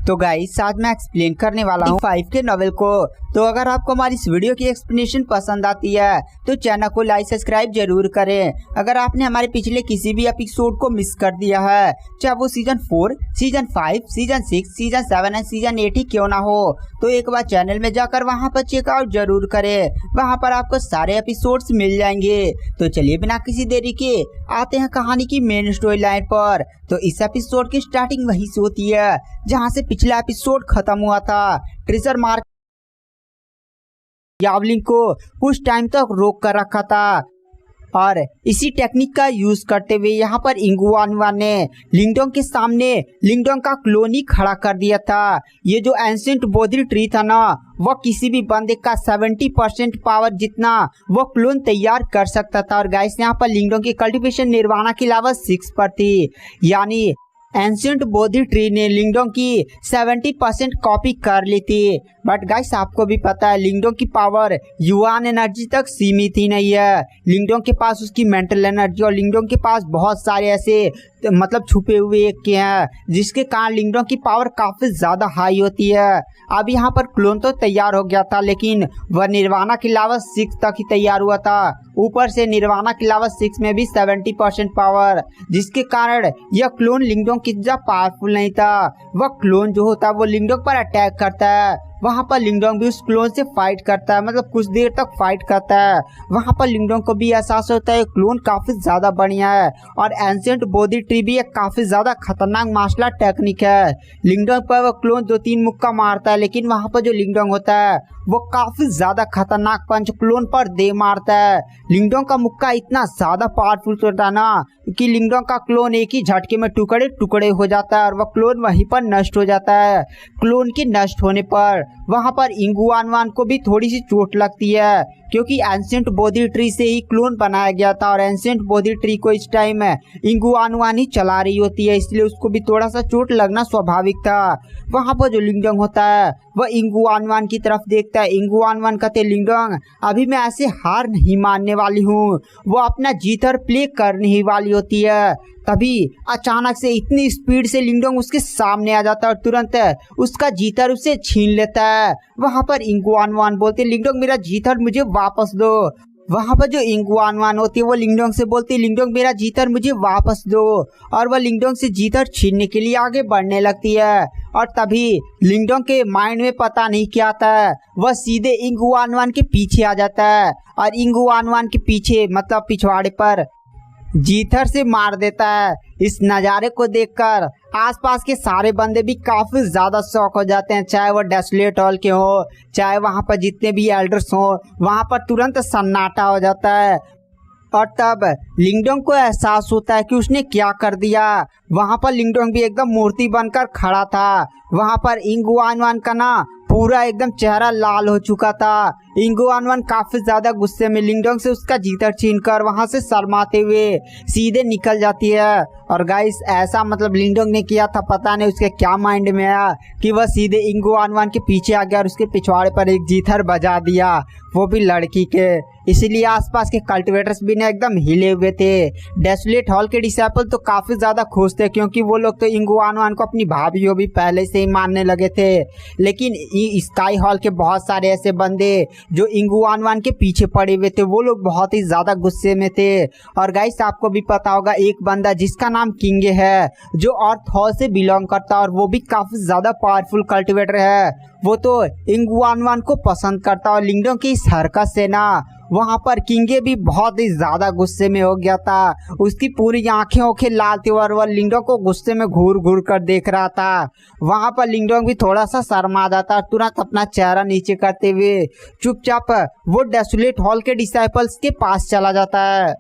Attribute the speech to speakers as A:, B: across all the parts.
A: तो गाइस साथ में एक्सप्लेन करने वाला हूँ 5 के नॉवेल को। तो अगर आपको हमारी इस वीडियो की एक्सप्लेनेशन पसंद आती है तो चैनल को लाइक सब्सक्राइब जरूर करें। अगर आपने हमारे पिछले किसी भी एपिसोड को मिस कर दिया है, चाहे वो season 4, season 5, season 6, season 7 and season 8 ही क्यों ना हो, तो एक बार चैनल में जाकर वहाँ पर चेकआउट जरूर करें। वहाँ पर आपको सारे एपिसोड्स मिल जाएंगे। तो चलिए बिना किसी देरी के आते हैं कहानी की मेन स्टोरी लाइन पर। तो इस एपिसोड की स्टार्टिंग वहीं से होती है जहाँ से पिछला एपिसोड खत्म हुआ था। ट्रेजर मार्क यावलिन को कुछ टाइम तक रोक कर रखा था और इसी टेक्निक का यूज करते हुए यहाँ पर इंगुआनवान ने लिंगडोंग के सामने लिंगडोंग का क्लोन ही खड़ा कर दिया था। ये जो एंशिएंट बोधी ट्री था ना, वह किसी भी बंदे का 70% पावर जितना वो क्लोन तैयार कर सकता था। और गाइस यहाँ पर लिंगडोंग की कल्टीवेशन निर्वाणा के अलावा 6 पर थी, यानी एंशिएंट बोधी ट्री ने लिंगडोंग की 70% कॉपी कर ली थी। बट गाइस आपको भी पता है लिंगडोंग की पावर युआन एनर्जी तक सीमित ही नहीं है। लिंगडोंग के पास उसकी मेंटल एनर्जी और लिंगडोंग के पास बहुत सारे ऐसे मतलब छुपे हुए एक हैं जिसके कारण लिंगडोंग की पावर काफी ज्यादा हाई होती है। अब यहाँ पर क्लोन तो तैयार हो गया था, लेकिन वह निर्वाणा के अलावा 6 तक ही तैयार हुआ था। ऊपर से निर्वाणा के अलावा 6 में भी 70% पावर, जिसके कारण यह क्लोन लिंगडोंग की ज्यादा पावरफुल नहीं था। वह क्लोन जो होता है वो लिंगडोंग पर अटैक करता है। वहाँ पर लिंगडोंग भी उस क्लोन से फाइट करता है, मतलब कुछ देर तक फाइट करता है। वहाँ पर लिंगडोंग को भी एहसास होता है क्लोन काफी ज्यादा बढ़िया है और एंशिएंट बोधी ट्री भी एक काफी ज्यादा खतरनाक मार्शल आर्ट टेक्निक है। लिंगडोंग पर वो क्लोन 2-3 मुक्का मारता है, लेकिन वहाँ पर जो लिंगडोंग होता है वो काफी ज्यादा खतरनाक पंच क्लोन पर दे मारता है। लिंगडोंग का मुक्का इतना ज्यादा पावरफुल होता है ना कि लिंगडोंग का क्लोन एक ही झटके में टुकड़े टुकड़े हो जाता है और वह क्लोन वहीं पर नष्ट हो जाता है। क्लोन के नष्ट होने पर वहां पर इंगुआनवान को भी थोड़ी सी चोट लगती है, क्योंकि एंशिएंट बोधी ट्री से ही क्लोन बनाया गया था और एंशिएंट बोधी ट्री को इस टाइम इंगुआनवान ही चला रही होती है, इसलिए उसको भी थोड़ा सा चोट लगना स्वाभाविक था। वहां पर जो लिंगडोंग होता है वह इंगुआनवान की तरफ देखता है। इंगुआनवान कहते लिंगडोंग अभी मैं ऐसे हार नहीं मानने वाली हूँ। वो अपना जीतर प्ले करने ही वाली होती है, तभी अचानक से इतनी स्पीड से लिंगडोंग उसके सामने आ जाता है और तुरंत उसका जीतर उसे छीन लेता है। वहां पर इंगुआनवान बोलते लिंगडोंग मेरा जीतर मुझे वापस दो। वहां पर जो इंगुआनवान होती है वो लिंगडोंग से बोलती लिंगडोंग मेरा जीतर मुझे वापस दो, और वह लिंगडोंग से जीतर छीनने के लिए आगे बढ़ने लगती है। और तभी लिंगडोंग के माइंड में पता नहीं क्या आता है, वह सीधे इंगुआनवान के पीछे आ जाता है और इंगुआनवान के पीछे मतलब पिछवाड़े पर जीथर से मार देता है। इस नज़ारे को देखकर आसपास के सारे बंदे भी काफी ज्यादा शॉक हो जाते हैं, चाहे वो डेसोलेट हॉल के हो, चाहे वहां पर जितने भी एल्डर्स हो, वहां पर तुरंत सन्नाटा हो जाता है। और तब लिंगडोंग को एहसास होता है कि उसने क्या कर दिया। वहां पर लिंगडोंग भी एकदम मूर्ति बनकर खड़ा था। वहां पर इंगुआनवान का ना पूरा एकदम चेहरा लाल हो चुका था। इंगुआनवान काफी ज्यादा गुस्से में लिंगडोंग से उसका जीतर छीनकर वहां से शर्माते हुए सीधे निकल जाती है। और गाइस ऐसा मतलब लिंगडोंग ने किया था, पता नहीं उसके क्या माइंड में आया कि वह सीधे इंगुआनवान के पीछे आ गया और उसके पिछवाड़े पर एक जीथर बजा दिया, वो भी लड़की के। इसीलिए आसपास के कल्टिवेटर्स भी ने एकदम हिले हुए थे। डेसोलेट हॉल के डिसाइपल तो काफी ज्यादा खुश थे, क्योंकि वो लोग तो इंगुआनवान को अपनी भाभी भी पहले से ही मानने लगे थे। लेकिन स्काई हॉल के बहुत सारे ऐसे बंदे जो इंगुआनवान के पीछे पड़े हुए थे वो लोग बहुत ही ज्यादा गुस्से में थे। और गाइस आपको भी पता होगा एक बंदा जिसका नाम किंगे है, जो अर्थ हॉल से बिलोंग करता है और वो भी काफी ज्यादा पावरफुल कल्टिवेटर है। वो तो इंगुआनवान को पसंद करता और लिंगडोंग की इस हरकत से ना वहां पर किंगे भी बहुत ही ज्यादा गुस्से में हो गया था। उसकी पूरी आंखें लाल थी और वह लिंगडोंग को गुस्से में घूर घूर कर देख रहा था। वहां पर लिंगडोंग भी थोड़ा सा शर्मा जाता और तुरंत अपना चेहरा नीचे करते हुए चुपचाप वो डेसोलेट हॉल के डिसाइपल्स के पास चला जाता है।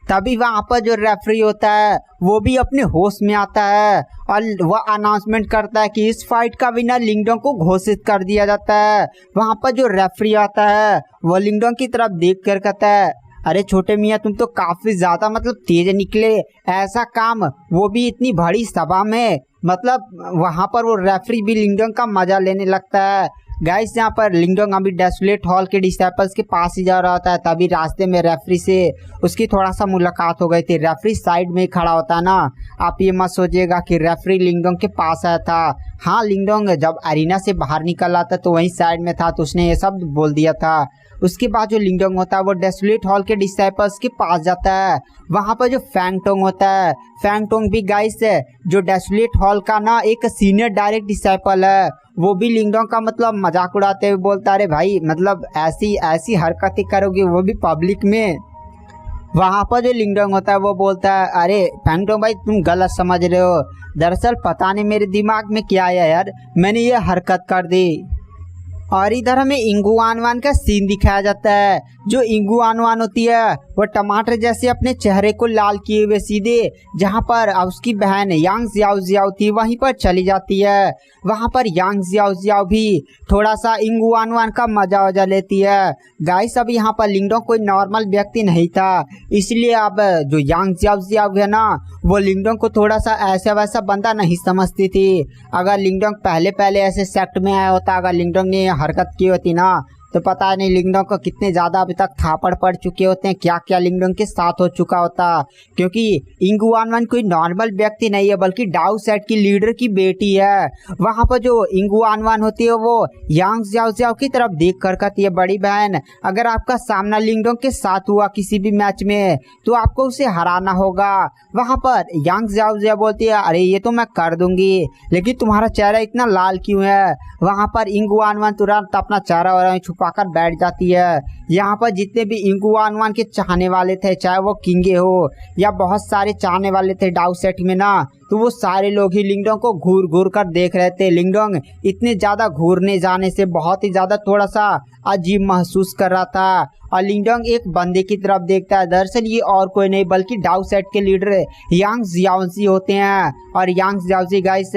A: तभी वहां पर जो रेफरी होता है वो भी अपने होश में आता है और वह अनाउंसमेंट करता है कि इस फाइट का विनर लिंगडोंग को घोषित कर दिया जाता है। वहां पर जो रेफरी आता है वो लिंगडोंग की तरफ देख कर कहता है अरे छोटे मियाँ तुम तो काफी ज्यादा मतलब तेज निकले, ऐसा काम वो भी इतनी बड़ी सभा में। मतलब वहां पर वो रेफरी भी लिंगडोंग का मजा लेने लगता है। गाइस यहाँ पर लिंगडोंग अभी डेसोलेट हॉल के डिसाइपल्स के पास ही जा रहा था, तभी रास्ते में रेफरी से उसकी थोड़ा सा मुलाकात हो गई थी। रेफरी साइड में खड़ा होता ना, आप ये मत सोचिएगा कि रेफरी लिंगडोंग के पास आया था। हाँ, लिंगडोंग जब अरीना से बाहर निकल आता तो वहीं साइड में था, तो उसने ये सब बोल दिया था। उसके बाद जो लिंगडोंग होता है वो डेसोलेट हॉल के डिसाइपल्स के पास जाता है। वहाँ पर जो फैंगटोंग होता है, फैंगटोंग भी गाइस जो डेसोलेट हॉल का ना एक सीनियर डायरेक्ट डिसाइपल है, वो भी लिंगडोंग का मतलब मजाक उड़ाते हुए बोलता, अरे भाई मतलब ऐसी ऐसी हरकतें करोगे वो भी पब्लिक में। वहाँ पर जो लिंगडोंग होता है वो बोलता है, अरे फैंगटोंग भाई तुम गलत समझ रहे हो, दरअसल पता नहीं मेरे दिमाग में क्या आया यार, मैंने ये हरकत कर दी। और इधर हमें इंगू आनवान का सीन दिखाया जाता है। जो इंगू आनवान होती है वो टमाटर जैसे अपने चेहरे को लाल किए हुए सीधे जहाँ पर उसकी बहन यांग जियाओ जियाओ थी वहीं पर चली जाती है। वहाँ पर यांग जियाओ जियाओ भी थोड़ा सा इंगू आनवान का मजा वजा लेती है। गाइस अब यहाँ पर लिंगडोंग कोई नॉर्मल व्यक्ति नहीं था, इसलिए अब जो यांग जियाओ जियाओ है ना वो लिंगडोंग को थोड़ा सा ऐसा वैसा बंदा नहीं समझती थी। अगर लिंगडोंग पहले पहले ऐसे सेक्ट में आया होता, अगर लिंगडोंग ने हरकत की होती ना तो पता नहीं लिंगडोंग को कितने ज़्यादा अभी तक थापड़ पड़ चुके होते हैं, क्या क्या लिंगडोंग के साथ हो चुका होता। क्योंकि इंगू आनवान कोई नॉर्मल व्यक्ति नहीं है बल्कि डाउ सेट की लीडर की बेटी है। वहाँ पर जो इंगू आनवान होती है वो यांग जियाओ जियाओ की तरफ देख कर कहती है, बड़ी बहन अगर आपका सामना लिंगडोंग के साथ हुआ किसी भी मैच में तो आपको उसे हराना होगा। वहाँ पर यांग जियाओ जियाओ बोलती है, अरे ये तो मैं कर दूंगी, लेकिन तुम्हारा चेहरा इतना लाल क्यों है। वहाँ पर इंगू आनवान तुरंत अपना चेहरा और छुपाकर बैठ जाती है। यहाँ पर जितने भी इंगू आनवान के चाहने वाले थे, चाहे वो किंगे हो या बहुत सारे चाहने वाले थे डाउ सेट में ना, तो वो सारे लोग ही लिंगडोंग को घूर घूर कर देख रहे थे। लिंगडोंग इतने ज़्यादा घूरने जाने से बहुत ही ज़्यादा थोड़ा सा अजीब महसूस कर रहा था। और लिंगडोंग एक बंदे की तरफ देखता है, दरअसल ये और कोई नहीं बल्कि डाउ सेट के लीडर यांग जियाओजी होते हैं। और यांग जियाओजी गाइस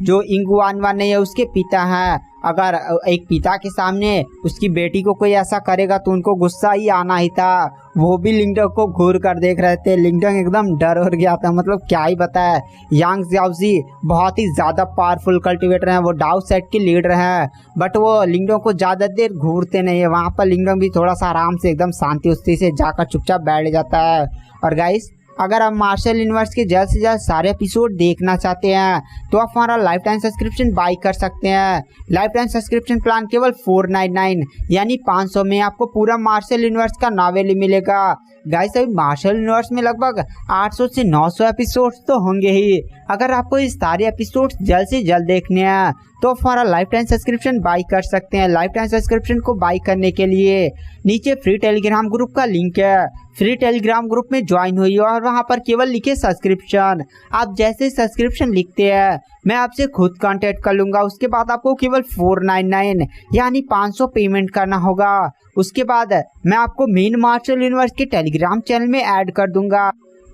A: जो इंगू आनवान नहीं है उसके पिता हैं। अगर एक पिता के सामने उसकी बेटी को कोई ऐसा करेगा तो उनको गुस्सा ही आना ही था। वो भी लिंगडोंग को घूर कर देख रहे थे। लिंगडोंग एकदम डर हो गया था, मतलब क्या ही बताए। यांग जियाओजी बहुत ही ज़्यादा पावरफुल कल्टिवेटर हैं, वो डाउ सेट के लीडर हैं, बट वो लिंगडोंग को ज़्यादा देर घूरते नहीं है। वहाँ पर लिंगडोंग भी थोड़ा सा आराम से एकदम शांति उस्ती से जाकर चुपचाप बैठ जाता है। और गाइस अगर आप मार्शल यूनिवर्स के जल्द से जल्द सारे एपिसोड देखना चाहते हैं तो आप हमारा लाइफ टाइम सब्सक्रिप्शन बाई कर सकते हैं। लाइफ टाइम सब्सक्रिप्शन प्लान केवल 499 यानी 500 में आपको पूरा मार्शल यूनिवर्स का नॉवेल मिलेगा। गाइस अभी मार्शल यूनिवर्स में लगभग 800 से 900 एपिसोड्स तो होंगे ही। अगर आपको इस सारे एपिसोड्स जल्द से जल्द देखने हैं तो आप हमारा लाइफ टाइम सब्सक्रिप्शन बाई कर सकते हैं। लाइफ टाइम सब्सक्रिप्शन को बाई करने के लिए नीचे फ्री टेलीग्राम ग्रुप का लिंक है, फ्री टेलीग्राम ग्रुप में ज्वाइन हुई और वहां पर केवल लिखे सब्सक्रिप्शन। आप जैसे सब्सक्रिप्शन लिखते हैं मैं आपसे खुद कांटेक्ट कर लूँगा। उसके बाद आपको केवल 499 यानी 500 पेमेंट करना होगा। उसके बाद मैं आपको मेन मार्शल यूनिवर्स के टेलीग्राम चैनल में ऐड कर दूंगा।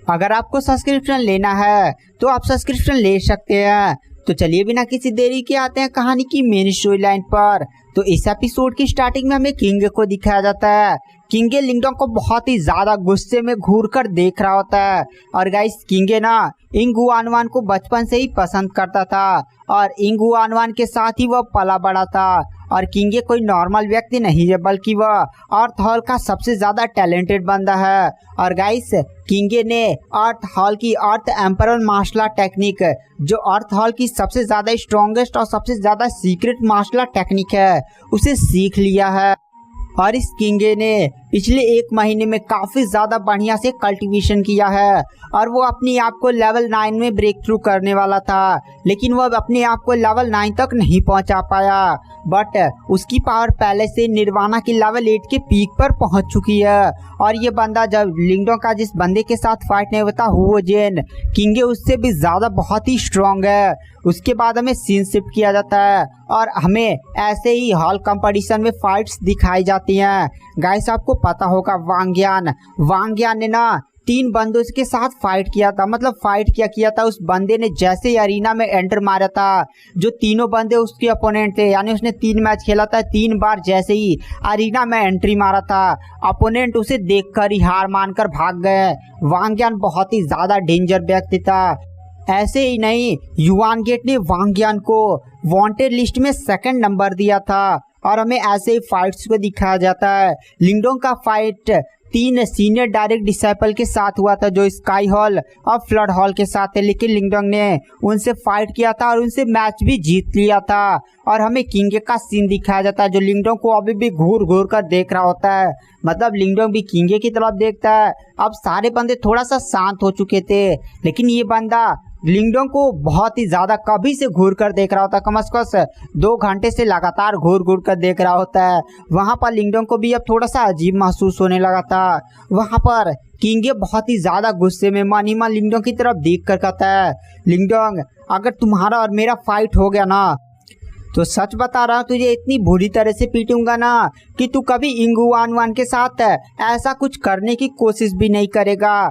A: अगर आपको सब्सक्रिप्शन लेना है तो आप सब्सक्रिप्शन ले सकते हैं। तो चलिए बिना किसी देरी के आते हैं कहानी की मेन स्टोरी लाइन पर। तो इस एपिसोड की स्टार्टिंग में हमें किंग को दिखाया जाता है। किंगे लिंगडोंग को बहुत ही ज्यादा गुस्से में घूर कर देख रहा होता है। और गाइस किंगे ना इंगू आनवान को बचपन से ही पसंद करता था और इंगू आनवान के साथ ही वह पला बड़ा था। और किंगे कोई नॉर्मल व्यक्ति नहीं है बल्कि वह अर्थ हॉल का सबसे ज्यादा टैलेंटेड बंदा है। और गाइस किंगे ने अर्थ हॉल की अर्थ एम्परर मार्शल आर्ट टेक्निक, जो अर्थ हॉल की सबसे ज्यादा स्ट्रॉन्गेस्ट और सबसे ज्यादा सीक्रेट मार्शल आर्ट टेक्निक है, उसे सीख लिया है। और इस किंगे ने पिछले 1 महीने में काफ़ी ज़्यादा बढ़िया से कल्टीवेशन किया है और वो अपने आप को लेवल 9 में ब्रेक थ्रू करने वाला था, लेकिन वह अपने आप को लेवल 9 तक नहीं पहुंचा पाया। बट उसकी पावर पहले से निर्वाणा की लेवल 8 के पीक पर पहुंच चुकी है। और ये बंदा जब लिंगडोंग का जिस बंदे के साथ फाइट नहीं होता हुओ जेन, किंगे उससे भी ज़्यादा बहुत ही स्ट्रॉन्ग है। उसके बाद हमें सीन शिफ्ट किया जाता है और हमें ऐसे ही हॉल कंपटीशन में फाइट्स दिखाई जाती हैं। गाइस आपको पता होगा वांग्यान ने ना 3 बंदों के साथ फाइट किया था, मतलब फाइट किया था। उस बंदे ने जैसे ही अरीना में एंटर मारा था, जो तीनों बंदे उसके अपोनेंट थे, यानी उसने 3 मैच खेला था, 3 बार जैसे ही अरीना में एंट्री मारा था अपोनेंट उसे देखकर ही हार मानकर भाग गए। वांग्यान बहुत ही ज्यादा डेंजर व्यक्ति था। ऐसे ही नहीं, युआन गेट ने वांग्यान को वांटेड लिस्ट में 2nd नंबर दिया था और हमें ऐसे ही फाइट्स को दिखाया जाता है। लिंगडोंग का फाइट 3 सीनियर डायरेक्ट डिसाइपल के साथ हुआ था जो स्काई हॉल और फ्लड हॉल के साथ है, लेकिन लिंगडोंग ने उनसे फाइट किया था और उनसे मैच भी जीत लिया था। और हमें किंगे का सीन दिखाया जाता है जो लिंगडोंग को अभी भी घूर घूर कर देख रहा होता है। मतलब लिंगडोंग भी किंगे की तरफ देखता है। अब सारे बंदे थोड़ा सा शांत हो चुके थे, लेकिन ये बंदा लिंगडोंग को बहुत ही ज्यादा कभी से घूर कर देख रहा होता है। कम से कम 2 घंटे से लगातार घूर घूर कर देख रहा होता है। वहां पर लिंगडोंग को भी अब थोड़ा सा अजीब महसूस होने लगा था। वहां पर किंगे बहुत ही ज्यादा गुस्से में मन ही मन लिंगडोंग की तरफ देख कर कहता है, लिंगडोंग अगर तुम्हारा और मेरा फाइट हो गया ना तो सच बता रहा हूँ तुझे इतनी बुरी तरह से पीटूंगा ना कि तू कभी इंगुआन वान के साथ ऐसा कुछ करने की कोशिश भी नहीं करेगा।